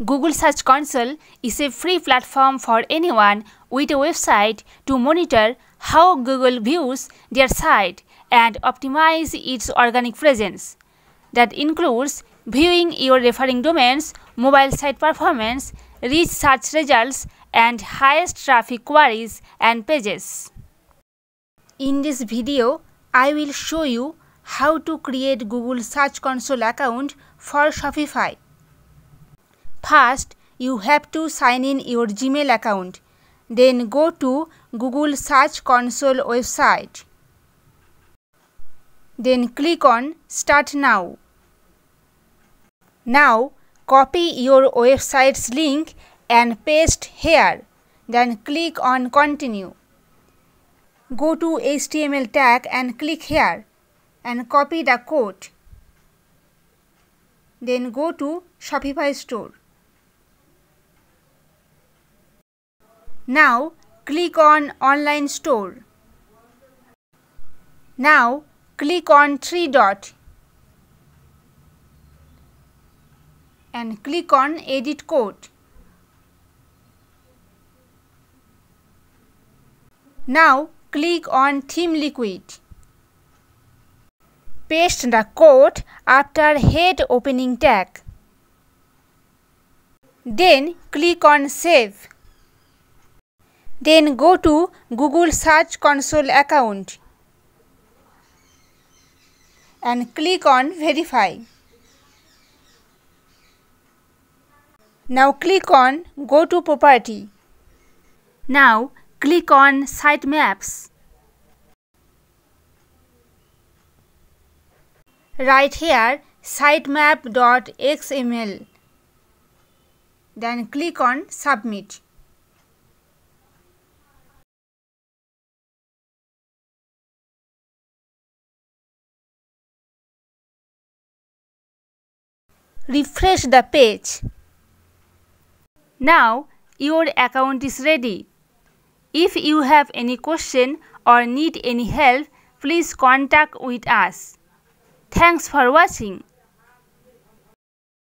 Google Search Console is a free platform for anyone with a website to monitor how Google views their site and optimize its organic presence. That includes viewing your referring domains, mobile site performance, rich search results, and highest traffic queries and pages. In this video, I will show you how to create Google Search Console account for Shopify. First, you have to sign in your Gmail account. Then go to Google Search Console website. Then click on Start Now. Now, copy your website's link and paste here. Then click on Continue. Go to HTML tag and click here and copy the code. Then go to Shopify store. Now click on Online Store. Now click on three dot and click on Edit Code. Now click on Theme Liquid. Paste the code after head opening tag. Then click on Save. Then go to Google Search Console account and click on Verify. Now click on Go to Property. Now click on Sitemaps. Write here sitemap.xml. Then click on Submit. Refresh the page. Now your account is ready. If you have any question or need any help, please contact with us. Thanks for watching.